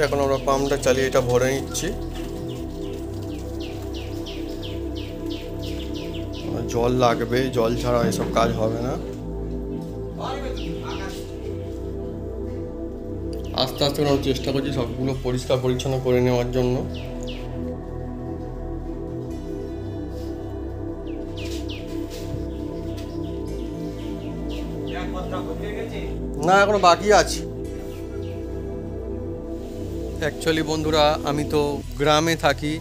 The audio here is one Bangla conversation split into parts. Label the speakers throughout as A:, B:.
A: এখন আমরা পাম্পটা চালিয়ে এটা ভরে নিচ্ছি। জল লাগবে, জল ছাড়া এসব কাজ হবে না। আস্তে আস্তে আমরা চেষ্টা করছি সবগুলো পরিষ্কার পরিচ্ছন্ন করে নেওয়ার জন্য। না, এখনো বাকি আছে। অ্যাকচুয়ালি বন্ধুরা, আমি তো গ্রামে থাকি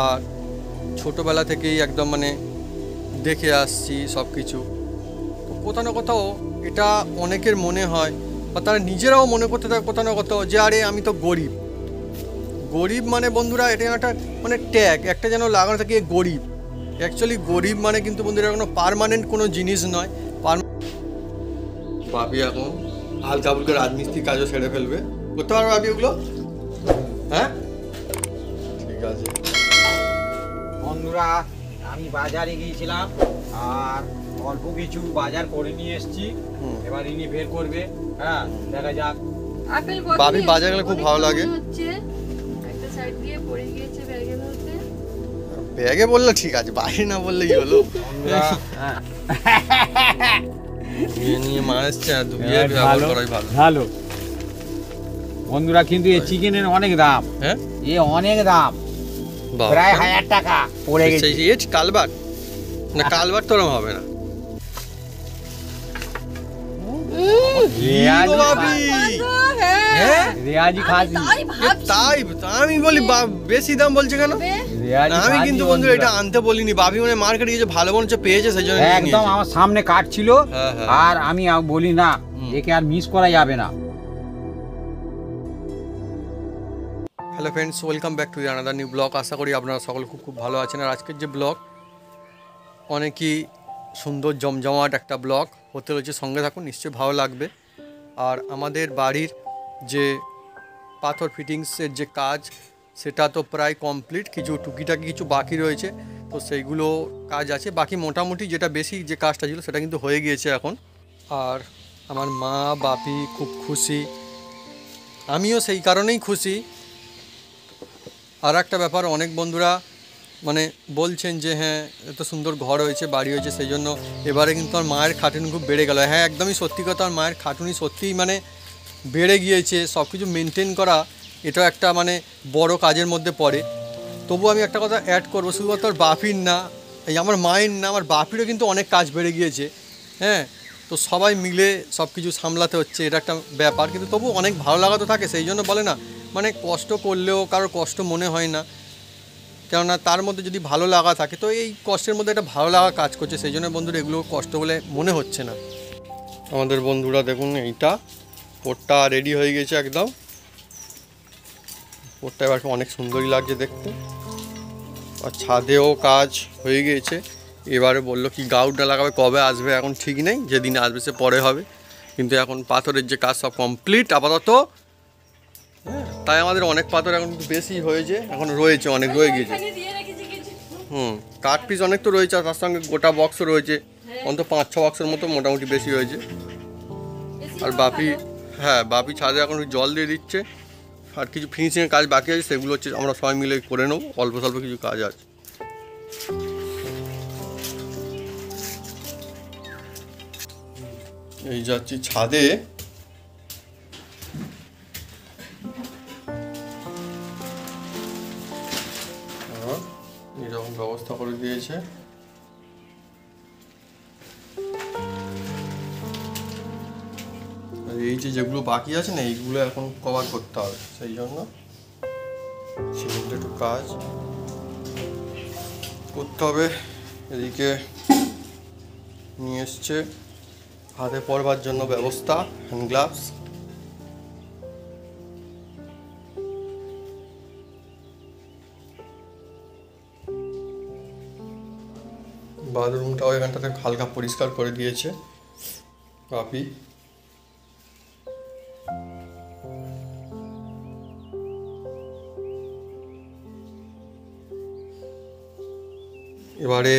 A: আর ছোটোবেলা থেকেই একদম মানে দেখে আসছি সব কিছু। তো কোথাও না কোথাও এটা অনেকের মনে হয় বা তারা নিজেরাও মনে করতে থাকে কোথাও না কোথাও যে আরে আমি তো গরিব। গরিব মানে বন্ধুরা এটা যেন একটা মানে ট্যাগ একটা যেন লাগানো থাকে গরিব। অ্যাকচুয়ালি গরিব মানে কিন্তু বন্ধুরা কোনো পার্মানেন্ট কোনো জিনিস নয়। ভাবি এখন হালকা ফুলকা রাজমিস্ত্রি কাজও সেরে ফেলবে। করতে পারবে ভাবি ওগুলো? হ্যাঁ, ঠিক আছে।
B: বন্ধুরা, আমি বাজারে গিয়েছিলাম আর অল্প কিছু বাজার করে নিয়ে এসেছি। এবার ইনি বের করবে। হ্যাঁ, দেখা যাক।
C: আপেল
A: ভাবি বাজার গেলে খুব ভালো লাগে।
C: একটা সাইড দিয়ে পড়ে গিয়েছে ব্যাগের মধ্যে।
A: ব্যাগে বললে ঠিক আছে, বাইরে না বললে কি হলো? নিয়ে মা এসছে, ব্যবহার করাই ভালো।
B: ভালো বন্ধুরা, কিন্তু এই চিকেনের অনেক দাম।
A: হ্যাঁ,
B: এ অনেক দাম, প্রায় 1000 টাকা পড়ে গেছে।
A: কালবার না, কালবার তো হবে না। তাই আমি বলি বেশি দাম বলছে কেন? আমি কিন্তু বন্ধু এটা আনতে বলিনি। ভাবি মানে মার্কেটে গিয়ে ভালো মনে হচ্ছে পেয়েছে সেই জন্য
B: একদম আমার সামনে কাটছিল আর আমি বলি না, একে আর মিস করা যাবে না।
A: Hello friends, welcome back to another new blog. আশা করি আপনারা সকলে খুব ভালো আছেন। আর আজকের যে ব্লগ অনেকই সুন্দর জমজমাট একটা ব্লগ হতে রয়েছে, সঙ্গে থাকুন, নিশ্চয়ই ভালো লাগবে। আর আমাদের বাড়ির যে পাথর ফিটিংসের যে কাজ সেটা তো প্রায় কমপ্লিট, কিছু টুকিটাকি কিছু বাকি রয়েছে, তো সেইগুলো কাজ আছে। বাকি মোটামুটি যেটা বেশি যে কাজটা ছিল সেটা কিন্তু হয়ে গিয়েছে এখন। আর আমার মা বাপি খুব খুশি, আমিও সেই কারণেই খুশি। আর একটা ব্যাপার, অনেক বন্ধুরা মানে বলছেন যে হ্যাঁ এত সুন্দর ঘর হয়েছে, বাড়ি হয়েছে, সেই জন্য এবারে কিন্তু আমার মায়ের খাটুনি খুব বেড়ে গেল। হ্যাঁ, একদমই সত্যি কথা, আমার মায়ের খাটুনি সত্যিই মানে বেড়ে গিয়েছে। সব কিছু মেনটেন করা এটা একটা মানে বড় কাজের মধ্যে পড়ে। তবু আমি একটা কথা অ্যাড করবো, শুধুমাত্র আর বাপির না, এই আমার মায়ের না, আমার বাপিরও কিন্তু অনেক কাজ বেড়ে গিয়েছে। হ্যাঁ, তো সবাই মিলে সব কিছু সামলাতে হচ্ছে, এটা একটা ব্যাপার। কিন্তু তবু অনেক ভালো লাগা তো থাকে, সেই জন্য বলে না মানে কষ্ট করলেও কারোর কষ্ট মনে হয় না, কেননা তার মধ্যে যদি ভালো লাগা থাকে তো এই কষ্টের মধ্যে একটা ভালো লাগা কাজ করছে, সেই জন্য বন্ধুরা এগুলো কষ্ট বলে মনে হচ্ছে না। আমাদের বন্ধুরা দেখুন, এইটা পোটটা রেডি হয়ে গেছে একদম। পোটটা এবার অনেক সুন্দরই লাগছে দেখতে। আর ছাদেও কাজ হয়ে গিয়েছে। এবারে বললো কি গাউটটা লাগাবে, কবে আসবে এখন ঠিক নেই, যেদিন আসবে সে পরে হবে। কিন্তু এখন পাথরের যে কাজ সব কমপ্লিট আপাতত। তাই আমাদের অনেক পাথর এখন বেশি হয়েছে, এখন রয়েছে, অনেক রয়ে গিয়েছে। কাঠ পিস অনেক তো রয়েছে, আর তার সঙ্গে গোটা বক্সও রয়েছে, অন্তত 5-6 বক্সের মতো মোটামুটি বেশি হয়েছে। আর বাপি, হ্যাঁ বাপি ছাদে এখন জল দিয়ে দিচ্ছে। আর কিছু ফিনিশিংয়ের কাজ বাকি আছে, সেগুলো হচ্ছে আমরা সবাই মিলে করে নেবো। অল্প স্বল্প কিছু কাজ আছে। এই যাচ্ছি ছাদে। এরকম ব্যবস্থা করে দিয়েছে। এই যেগুলো বাকি আছে না, এইগুলো এখন কভার করতে হবে, সেই জন্য সিমেন্টের একটু কাজ করতে হবে। এদিকে নিয়ে এসছে হাতে পরবার জন্য ব্যবস্থা, হ্যান্ড গ্লাভস। বাথরুমটাও এখানটাতে হালকা পরিষ্কার করে দিয়েছে বাপি। এবারে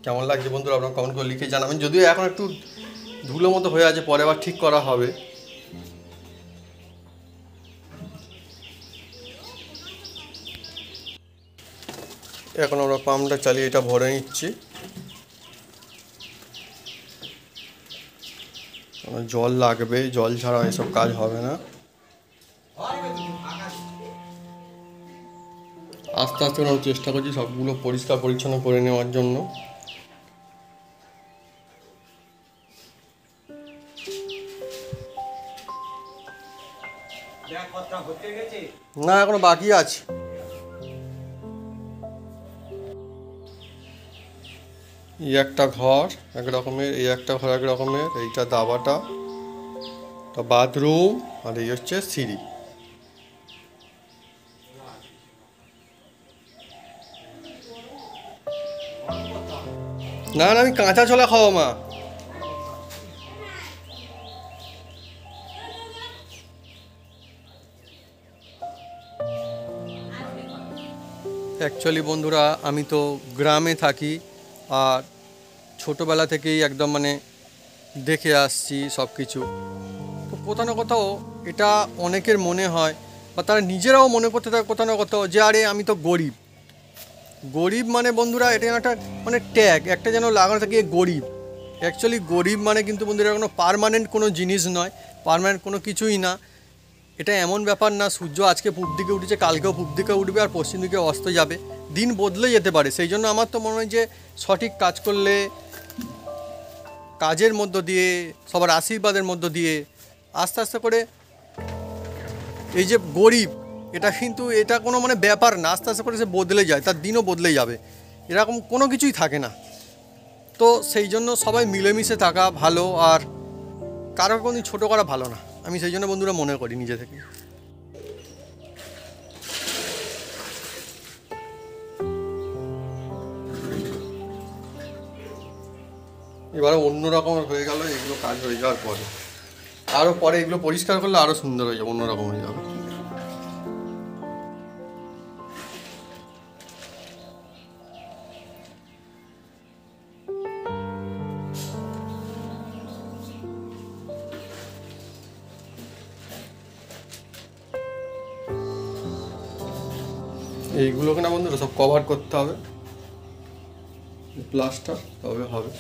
A: কেমন লাগছে বন্ধুরা আপনারা কমেন্ট করে লিখে জানাবেন। যদিও এখন একটু ধুলো মতো হয়ে আছে, পরে আবার ঠিক করা হবে। এখন আমরা পাম্পটা চালিয়ে এটা ভরে নিচ্ছি। জল লাগবে, জল ছাড়া এসব কাজ হবে না। আস্তে আস্তে আমরা চেষ্টা করছি সবগুলো পরিষ্কার পরিচ্ছন্ন করে নেওয়ার জন্য। না, এখনো বাকি আছে। এই একটা ঘর এক রকমের, এই একটা ঘর এক রকমের, এইটা দাবাটা, বাথরুম, আর এই হচ্ছে সিঁড়ি। না না, আমি কাঁচা ছোলা খাবো মা। অ্যাকচুয়ালি বন্ধুরা, আমি তো গ্রামে থাকি আর ছোটোবেলা থেকেই একদম মানে দেখে আসছি সব কিছু। তো কোথাও না কোথাও এটা অনেকের মনে হয় বা তারা নিজেরাও মনে করতে থাকে কোথাও না কোথাও যে আরে আমি তো গরিব। গরিব মানে বন্ধুরা এটা যেন একটা মানে ট্যাগ একটা যেন লাগানো থাকে গরিব। অ্যাকচুয়ালি গরিব মানে কিন্তু বন্ধুরা কোনো পার্মানেন্ট কোনো জিনিস নয়, পার্মানেন্ট কোনো কিছুই না। এটা এমন ব্যাপার না সূর্য আজকে পূব দিকে উঠেছে, কালকেও পূব দিকে উঠবে আর পশ্চিম দিকে অস্ত যাবে, দিন বদলে যেতে পারে। সেই জন্য আমার তো মনে হয় যে সঠিক কাজ করলে, কাজের মধ্য দিয়ে, সবার আশীর্বাদের মধ্য দিয়ে আস্তে আস্তে করে এই যে গরিব এটা কিন্তু এটা কোনো মানে ব্যাপার না, আস্তে আস্তে করে সে বদলে যায়, তার দিনও বদলে যাবে, এরকম কোনো কিছুই থাকে না। তো সেই জন্য সবাই মিলেমিশে থাকা ভালো, আর কারোর কোনো ছোটো করা ভালো না, আমি সেই জন্য বন্ধুরা মনে করি নিজে থেকে। এবারে অন্যরকম হয়ে গেল এগুলো কাজ হয়ে যাওয়ার পরে, আরও পরে এগুলো পরিষ্কার করলে আরও সুন্দর হয়ে যাবে, অন্যরকম হয়ে যাবে। এইগুলোকে না বন্ধুরা সব কভার করতে হবে, প্লাস্টার, তবে হবে।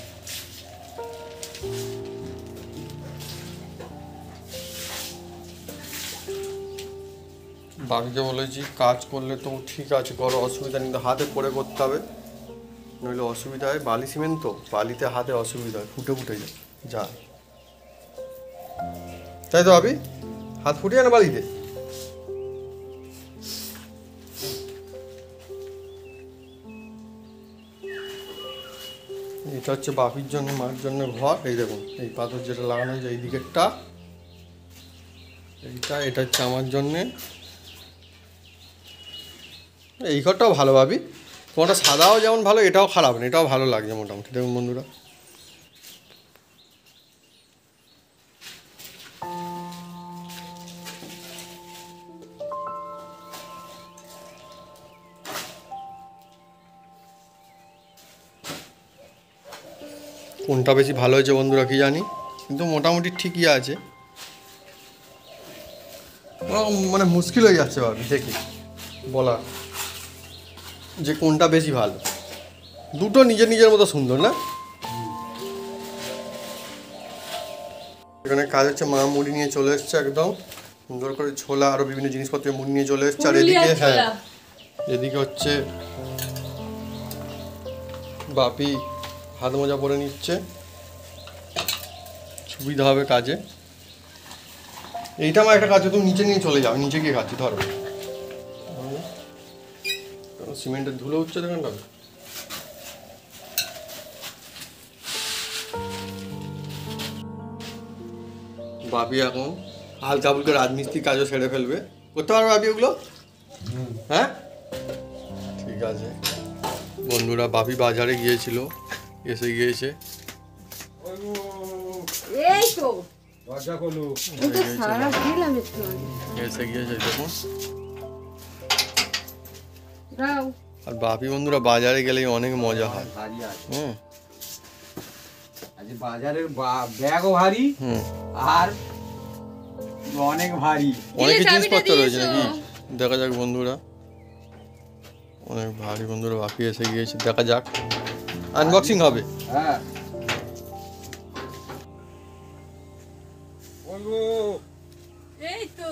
A: বাকিকে বলেছি কাজ করলে তো ঠিক আছে করো, অসুবিধা নেই, কিন্তু হাতে পরে করতে হবে, নইলে অসুবিধা হয়। বালি সিমেন্ট তো, বালিতে হাতে অসুবিধা হয়, ফুটে ফুটে যায়, তাই তো ভাবি? হাত ফুটে যায় না বালিতে? এটা হচ্ছে বাপির জন্য, মার জন্য ঘর। এই দেখুন এই পাথর যেটা লাগানো হয়েছে এই দিকেরটা, এটা হচ্ছে আমার জন্যে। এই ঘরটাও ভালো ভাবি, তোমারটা সাদাও যেমন ভালো, এটাও খারাপ না, এটাও ভালো লাগছে মোটামুটি। দেখুন বন্ধুরা, কোনটা বেশি ভালো হয়েছে বন্ধুরা কি জানি, কিন্তু মোটামুটি ঠিকই আছে। মানে মুশকিল হয়ে যাচ্ছে ভাবি দেখি বলা যে কোনটা বেশি ভালো। দুটো নিজের নিজের মতো সুন্দর না? এখানে কাজ হচ্ছে, মা মুড়ি নিয়ে চলে এসছে একদম সুন্দর করে, ছোলা আরও বিভিন্ন জিনিসপত্র মুড়ি নিয়ে চলে এসছে। আর এদিকে হ্যাঁ, এদিকে হচ্ছে বাপি হাত মোজা পরে নিচ্ছে, সুবিধা হবে কাজে। এইটা আমার একটা কাজ, তুমি নিচে নিয়ে চলে যাও, নিচে গিয়ে খাচ্ছি ধরো। সিমেন্টের ধুলো উঠছে দেখেন না। বাপি এখন হালকা ফুলকা রাজমিস্ত্রি কাজও সেরে ফেলবে, করতে পারবে বাপি ওগুলো? হ্যাঁ ঠিক আছে বন্ধুরা, বাপি বাজারে গিয়েছিল, এসে গিয়েছে।
C: এই তো
B: দরজা খোলো।
A: এসে গিয়েছে দেখুন।
C: দাও।
A: আর বাপি বন্ধুরা বাজারে গেলেই অনেক মজা হয়।
B: ভারী আছে।
A: হুম
B: আজ বাজারের ব্যাগও ভারী, আর অনেক ভারী।
A: অনেক জিনিসপত্র রয়েছে নাকি, দেখা যাক বন্ধুরা। অনেক ভারী বন্ধুরা, বাপি এসে গিয়েছে, দেখা যাক আনবক্সিং হবে।
B: হ্যাঁ বলবো
C: এই তো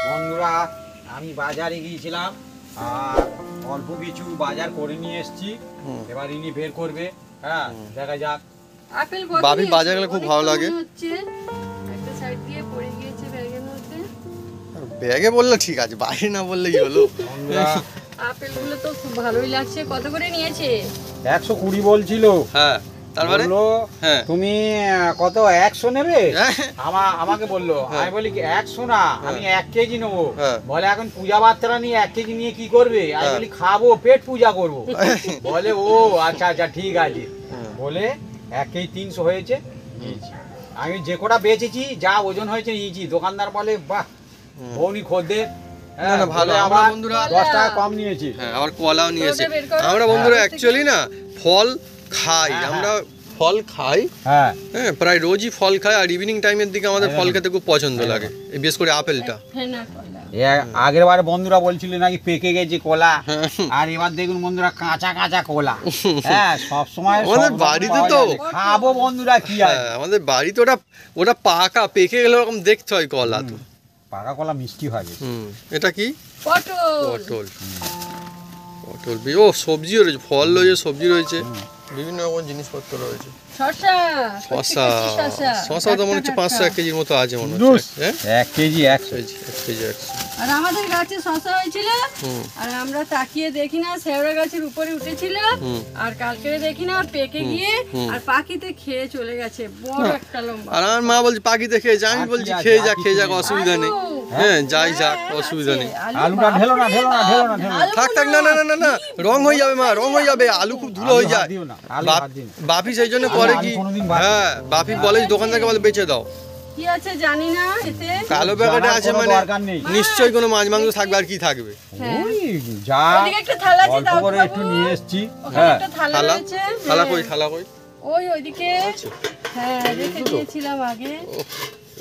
B: বন্ধুরা, আমি বাজারে গিয়েছিলাম আর অল্প কিছু বাজার করে নিয়ে এসেছি। এবার ইনি বের করবে। হ্যাঁ দেখা যাক।
C: আপেল কত
A: বাপি
C: নিয়েছে?
A: বাজার গেলে খুব
C: অনেক
A: ভালো
C: কম
A: লাগে।
C: হচ্ছে। একটা সাইড দিয়ে পড়ে গিয়েছে ব্যাগের মধ্যে।
A: ব্যাগে বললে ঠিক আছে, বাইরে না বললে কি হলো।
B: বন্ধুরা
C: আপেলগুলো তো খুব ভালোই লাগছে। কত করে নিয়েছে?
B: 120 বলছিল।
A: হ্যাঁ তারপরে
B: বললো
A: হ্যাঁ
B: তুমি কত 100 নেবে?
A: হ্যাঁ।
B: আমাকে বললো। আমি বলি কি 100 না, আমি 1 কেজি নেবো।
A: হ্যাঁ।
B: বলে এখন পূজা বার্তারা নিয়ে 1 কেজি নিয়ে কি করবে? আমি
A: হ্যাঁ।
B: বলি খাবো, পেট পূজা করবো। বলে ও আচ্ছা আচ্ছা ঠিক আছে। বলে 1 কেজি 300 হয়েছে, নিয়েছি। আমি যে কটা বেচেছি যা ওজন হয়েছে নিয়েছি। দোকানদার বলে বাহ বৌনি খদ্দের।
A: না না ভালো,
B: বলে
A: আমরা
B: আবার
A: বন্ধুরা
B: 10 টাকা কম নিয়েছি।
A: হ্যাঁ আবার কলাও নিয়েছে।
C: ওটা বের করো।
A: আমরা বন্ধুরা
C: হ্যাঁ।
A: অ্যাকচুয়ালি না ফল খাই,
B: হ্যাঁ,
A: আমরা ফল খাই।
B: হ্যাঁ
A: হ্যাঁ প্রায় রোজই ফল খাই, আর ইভিনিং টাইমের দিকে আমাদের ফল
B: হ্যাঁ।
A: খেতে খুব পছন্দ লাগে, এই বিশেষ করে আপেলটা।
C: ফেনা কলা।
B: আগের বার বন্ধুরা বলছিল নাকি পেকে গেছে কলা, আর এবার দেখুন বন্ধুরা কাঁচা কাঁচা কলা। হ্যাঁ সব সময়
A: আমাদের বাড়িতে তো
B: খাবো বন্ধুরা কি আর।
A: হ্যাঁ আমাদের বাড়িতে ওটা ওটা পাকা, পেকে গেলে ওরকম দেখতে হয় কলা তো।
B: পাকা কলা মিষ্টি হয় বেশি।
A: এটা কি?
C: পটল।
A: পটল। পটল ও সবজিও রয়েছে, ফল রয়েছে, সবজি রয়েছে, বিভিন্ন রকম জিনিসপত্র রয়েছে।
C: শসা।
A: শসা, শসা তো মনে হচ্ছে 500 কেজির মতো আছে মনে
B: দুস,
A: হচ্ছে। হ্যাঁ
B: 1 কেজি 100।
A: 1 কেজি 100।
C: আর আমাদের গাছে শসা হয়েছিল,
A: হুম
C: আর আমরা তাকিয়ে দেখি না শেওড়া গাছের উপরে উঠেছিল,
A: হুম।
C: আর কালকে দেখি না পেকে গিয়ে আর পাখিতে খেয়ে চলে গেছে বড় একটা লম্বা।
A: আর আমার মা বলছে পাখি দেখে যা, আমি বলছি খেয়ে যাক খেয়ে যাক, অসুবিধা নেই। হ্যাঁ যাই যাক, অসুবিধা নেই।
B: আলুটা ঢেলো না, ঢেলো না, ঢেলো না, ঢেলো না।
A: থাক থাক, না না না না না, রং হয়ে যাবে মা, রং হয়ে যাবে, আলু খুব ধুলো হয়ে
B: আলু
A: যায়।
B: বাদ দিও না, আলু
A: বাপ-
B: বাদ দিও না।
A: বাপি সেই জন্য করে
B: আলু
A: কি,
B: কোনোদিন বাদ দিও না।
A: হ্যাঁ বাপি বলে যে দোকানদারকে বলে বেচে দাও।
C: কি আছে জানি না এতে।
A: কালো প্যাকেটে
B: জানার
A: আছে
B: কোনো
A: মানে
B: দরকার নেই।
A: নিশ্চয়ই কোনো মাছ মাংস থাকবে, আর কি থাকবে।
C: হ্যাঁ।
B: ওই যা
C: ওদিকে একটা থালা আছে,
B: অল্প
C: দাও
B: করে
C: বাবু।
B: একটু নিয়ে এসেছি।
C: ওখানে
B: হ্যাঁ
C: একটা থালা
A: থালা,
C: রয়েছে।
A: থালা
C: হ্যাঁ।
A: কই, থালা কই?
C: ওইদিকে। হ্যাঁ রেখে দিয়েছিলাম আগে।
A: ও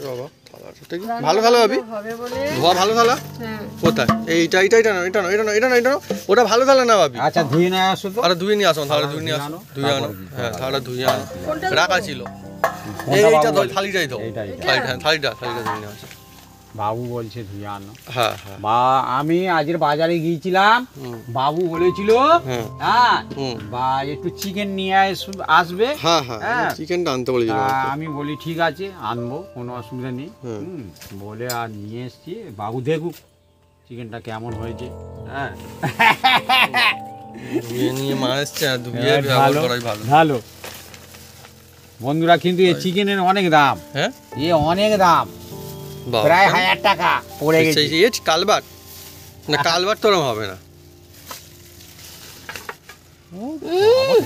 A: বাবা, থালাটা কি ভালো থালা ভাবি,
C: হবে বলে।
A: ধোয়া ভালো থালা
C: হ্যাঁ।
A: কোথায়? এইটা এইটা এটা না, এটা না, এটা না, এটা না, এটা না, ওটা ভালো থালা না ভাবি।
B: আচ্ছা ধুয়ে নিয়ে আসো তো।
A: আরে ধুয়ে নিয়ে আসো, থালা ধুয়ে নিয়ে আসো,
B: আনো,
A: ধুয়ে আনো।
B: তারপরে দিতে
A: হ্যাঁ
B: হবে।
A: থালা ধুয়ে আনো,
C: কোনটা
A: রাখা ছিল।
B: কোনটা
A: এইটা
B: বাবু
A: দাও,
B: বলছে?
A: থালিটাই দাও,
B: এইটা, এইটা।
A: থালিটা, হ্যাঁ, থালিটা ধুয়ে নিয়ে আসো।
B: বাবু বলছে ধুয়ে আনো।
A: হ্যাঁ হ্যাঁ
B: বা আমি আজের বাজারে গিয়েছিলাম,
A: হুম।
B: বাবু বলেছিল
A: হ্যাঁ
B: হ্যাঁ
A: হুম।
B: বা একটু চিকেন নিয়ে আসবে।
A: হ্যাঁ হ্যাঁ
B: হ্যাঁ।
A: চিকেনটা আনতে বলেছিল আমাকে।
B: আমি বলি ঠিক আছে আনবো, কোনো অসুবিধা নেই।
A: হুম।
B: বলে আর নিয়ে এসছি। বাবু দেখুক চিকেনটা কেমন হয়েছে। হ্যাঁ
A: ধুয়ে নিয়ে মা এসছে, আর ধুয়ে
B: হ্যাঁ,
A: ব্যবহার
B: ভালো
A: করাই ভালো।
B: ভালো বন্ধুরা, কিন্তু এই চিকেনের অনেক দাম,
A: হ্যাঁ
B: এ অনেক দাম,
A: বাবা,
B: প্রায় 1000 টাকা পড়ে গেছে।
A: সেই যে কালবাট না, কালবাট তো ওরম হবে না।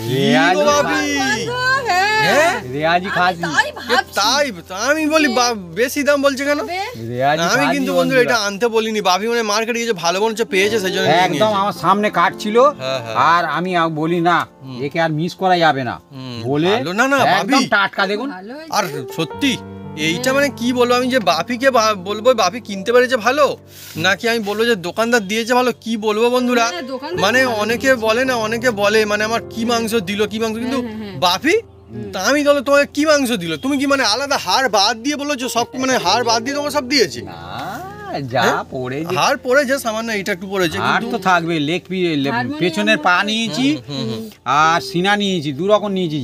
B: রেয়াজি
A: গো বাবি। হ্যাঁ?
B: রেয়াজি খাসি,
A: তাই তো আমি বলি বেশি দাম বলছে কেন?
B: রেয়াজি
A: আমি
B: খাসি
A: কিন্তু বন্ধু এটা আনতে বলিনি, বাপি মানে মার্কেটে গিয়ে ভালো মনে হচ্ছে পেয়েছে, সেই জন্য নিয়ে
B: একদম
A: নিয়েছে।
B: আমার সামনে কাটছিল,
A: হ্যাঁ, হ্যাঁ।
B: আর আমি বলি না একে আর মিস করা যাবে না বলে
A: ভালো না, না,
B: একদম
A: ভাবি।
B: টাটকা দেখুন।
C: ভালো হয়েছে।
A: আর সত্যি এইটা মানে কি বলবো, আমি যে বাপিকে বলবো বাপি কিনতে পেরেছে ভালো, নাকি আমি বলবো যে দোকানদার দিয়েছে ভালো, কি বলবো বন্ধুরা।
C: হ্যাঁ, দোকানদার
A: মানে
C: ভালো
A: অনেকে বলে না, অনেকে বলে মানে আমার কি মাংস দিল, কি মাংস, কিন্তু
C: হ্যাঁ, হ্যাঁ।
A: বাপি তা আমি বলো তোমাকে কি মাংস দিল, তুমি কি মানে আলাদা হাড় বাদ দিয়ে বলেছো সব, মানে হাড় বাদ দিয়ে তোমাকে সব দিয়েছে?
B: না যা
A: হ্যাঁ?
B: পড়েছে
A: হাড় পড়েছে সামান্য, এটা একটু পড়েছে
B: আর
A: কিন্তু
B: তো থাকবে,
C: হারমোনিয়াম
B: পেছনের পা নিয়েছি আর সিনা নিয়েছি, দু রকম নিয়েছি।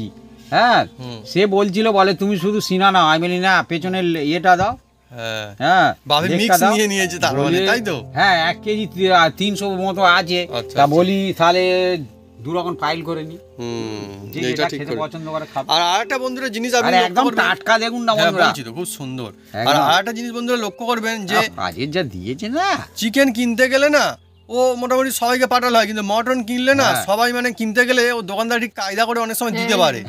B: হ্যাঁ
A: হুম।
B: সে বলছিল বলে তুমি শুধু সিনা নাও, আমি বলি না পেছনের ইয়েটা দাও।
A: হ্যাঁ
B: হ্যাঁ
A: বাপি
B: লেগটা
A: মিক্স
B: দাও।
A: নিয়ে নিয়েছে তার মানে,
B: বলে,
A: তাই তো?
B: হ্যাঁ 1 কেজি 300 মতো আছে।
A: আচ্ছা,
B: তা
A: আচ্ছা।
B: বলি তাহলে দু রকম ফাইল করে নি, যে
A: এইটা
B: যেটা
A: ঠিক
B: খেতে
A: করে।
B: পছন্দ করে খাবে।
A: আর আরেকটা বন্ধুরা জিনিস আপনি
B: আর
A: লক্ষ্য
B: একদম
A: করবেন,
B: টাটকা দেখুন না
A: হ্যাঁ
B: বন্ধুরা,
A: বলছি তো খুব সুন্দর। আর
B: একদম।
A: আরেকটা জিনিস বন্ধুরা লক্ষ্য করবেন যে
B: কাজের যা দিয়েছে না,
A: চিকেন কিনতে গেলে না ও মোটামুটি সবাইকে পাঠালো হয়, কিন্তু মটন কিনলে না
B: হ্যাঁ।
A: সবাই মানে কিনতে গেলে ও দোকানদার ঠিক কায়দা করে অনেক সময় দিতে পারে,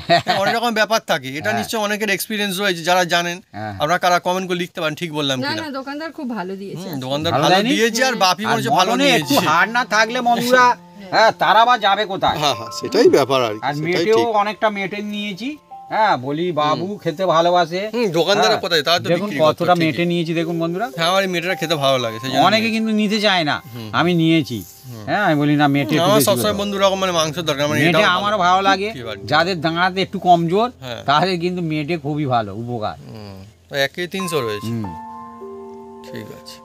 A: অনেক রকম ব্যাপার থাকে। এটা
B: হ্যাঁ।
A: নিশ্চয়ই অনেকের এক্সপিরিয়েন্স রয়েছে, যারা জানেন
B: হ্যাঁ।
A: আপনারা কারা কমেন্ট করে লিখতে পারেন ঠিক বললাম
C: না
A: কিনা।
C: না দোকানদার খুব ভালো দিয়েছে।
A: দোকানদার
B: ভালো
A: ভালো
B: দেয়নি?
A: দিয়েছে, আর বাপি
B: আর
A: মনে হচ্ছে ভালো
B: মটনে একটু
A: নিয়েছে।
B: হাড় না থাকলে বন্ধুরা হ্যাঁ তারা বা যাবে কোথায়।
A: হ্যাঁ হ্যাঁ সেটাই ব্যাপার আর কি,
B: আর
A: সেটাই
B: মেটেও
A: ঠিক।
B: অনেকটা মেটে নিয়েছি, হ্যাঁ বলি বাবু খেতে ভালোবাসে।
A: দোকানদারের
B: হ্যাঁ,
A: কোথায় তারা তো
B: দেখুন
A: বিক্রি করতো,
B: কতটা
A: ঠিকই।
B: মেটে নিয়েছি দেখুন বন্ধুরা।
A: হ্যাঁ আমার এই মেয়েটা খেতে ভালো লাগে সেই জন্য
B: অনেকে কিন্তু নিতে চায় না, আমি নিয়েছি। হ্যাঁ আমি বলি না মেটে একটু
A: আমার
B: বেশি
A: সবসময়
B: করে
A: বন্ধু রকম মানে মাংস দরকার মানে
B: মেটে
A: এটাও
B: আমারও ভালো লাগে।
A: কি বাড়ি?
B: যাদের দাঁড়াতে একটু কমজোর
A: হ্যাঁ।
B: তাদের কিন্তু মেটে খুবই ভালো উপকার।
A: তো 1 কেজি 300 রয়েছে।
B: হুম।
A: ঠিক আছে।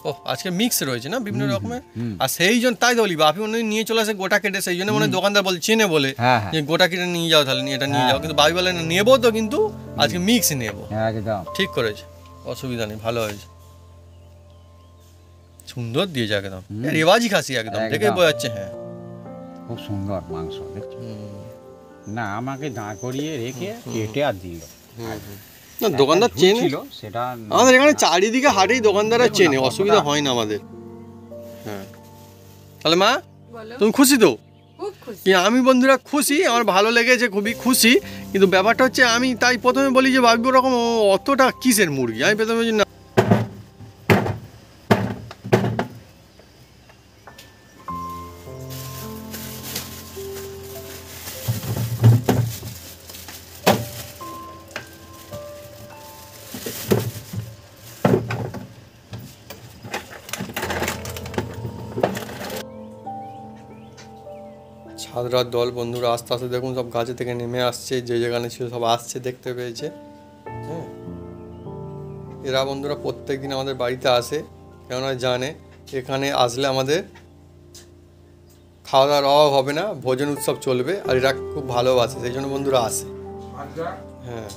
A: ও আজকে মিক্স রয়েছে না বিভিন্ন রকমের।
B: হুম।
A: আর সেই জন্য তাই তো বলি বাপি মনে হয় নিয়ে চলে আসে গোটা কেটে, সেই জন্য মনে হয় দোকানদার বলে চেনে বলে
B: হ্যাঁ হ্যাঁ
A: যে গোটা কেটে নিয়ে যাও, তাহলে এটা নিয়ে যাও। কিন্তু বাপি বলে না নেবো তো, কিন্তু আজকে মিক্স নেবো।
B: একদম
A: ঠিক করেছে, অসুবিধা নেই, ভালো হয়েছে, সুন্দর দিয়েছে একদম। রেওয়াজি খাসি একদম, দেখে
B: একদম।
A: বোঝা যাচ্ছে। হ্যাঁ
B: খুব সুন্দর মাংস দেখছো না, আমাকে দাঁড় করিয়ে রেখে কেটে আর দিল।
A: না দোকানদার
B: একটা
A: চেনে,
B: ঝুল ছিল সেটা
A: আমাদের এখানে চারিদিকে হাটেই দোকানদাররা চেনে, অসুবিধা হয় না আমাদের। হ্যাঁ তাহলে মা
C: বলো,
A: তুমি খুশি তো?
C: খুব খুশি।
A: কি আমি বন্ধুরা খুশি, আমার ভালো লেগেছে, খুবই খুশি। কিন্তু ব্যাপারটা হচ্ছে আমি তাই প্রথমে বলি যে ভাবি ওরকম অতটা কিসের মুরগি, আমি প্রথমে বলি না। ছাদরার দল বন্ধুরা আস্তে আস্তে দেখুন সব গাছে থেকে নেমে আসছে, যে যেখানে ছিল সব আসছে, দেখতে পেয়েছে। হ্যাঁ এরা বন্ধুরা প্রত্যেক দিন আমাদের বাড়িতে আসে, কেননা জানে এখানে আসলে আমাদের খাওয়া দাওয়ার অভাব হবে না, ভোজন উৎসব চলবে, আর এরা খুব ভালোবাসে, সেই জন্য বন্ধুরা আসে। হ্যাঁ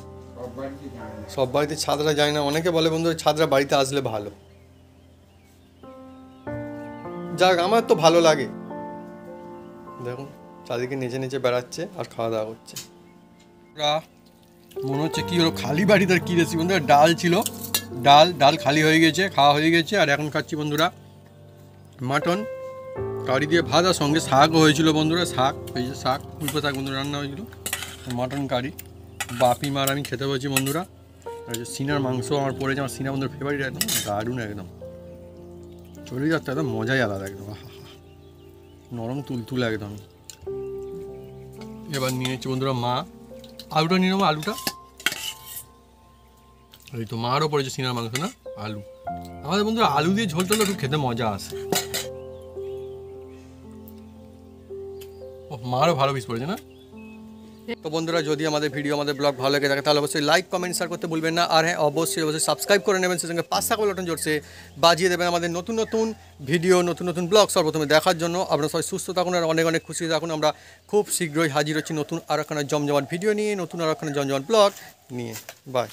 A: সব বাড়িতে ছাদরা যায় না, অনেকে বলে বন্ধুরা ছাদরা বাড়িতে আসলে ভালো। যাক আমার তো ভালো লাগে। দেখুন চারিদিকে নেচে নেচে বেড়াচ্ছে আর খাওয়া দাওয়া করছে। মনে হচ্ছে কি হলো খালি বাড়িতে কি রেসিপি বন্ধুরা, ডাল ছিল, ডাল খালি হয়ে গেছে, খাওয়া হয়ে গেছে। আর এখন খাচ্ছি বন্ধুরা মাটন কারি দিয়ে ভাত, আর সঙ্গে শাকও হয়েছিল বন্ধুরা, শাক, এই যে শাক, উল্টো শাক বন্ধুরা রান্না হয়েছিল, মাটন কারি। বাপি মার আমি খেতে বলছি বন্ধুরা। আর যে সিনার মাংস আমার পড়েছে, আমার সিনা বন্ধুর ফেভারিট, একদম দারুণ, একদম চলে যাচ্ছে, একদম মজাই আলাদা একদম, আহা নরম তুলতুল একদম। এবার নিয়েছি বন্ধুরা মা, আলুটা নিয়ে নেবো, আলুটা এই তো মারও পড়েছে সিনার মাংস না, আলু। আমাদের বন্ধুরা আলু দিয়ে ঝোল টোল একটু খেতে মজা আসে। ও মারও ভালো পিস পড়েছে না। তো বন্ধুরা যদি আমাদের ভিডিও, আমাদের ব্লগ ভালো লেগে থাকে তাহলে অবশ্যই লাইক কমেন্ট শেয়ার করতে ভুলবেন না। আর হ্যাঁ অবশ্যই সাবস্ক্রাইব করে নেবেন, সেই সঙ্গে পাঁচ থাকা বাটন জোরসে বাজিয়ে দেবেন আমাদের নতুন নতুন ভিডিও, নতুন নতুন ব্লগ সর্বপ্রথমে দেখার জন্য। আপনারা সবাই সুস্থ থাকুন আর অনেক অনেক খুশি থাকুন। আমরা খুব শীঘ্রই হাজির হচ্ছি নতুন আর একখানা জমজমাট ভিডিও নিয়ে, নতুন আর একখানা জমজমাট ব্লগ নিয়ে। বাই।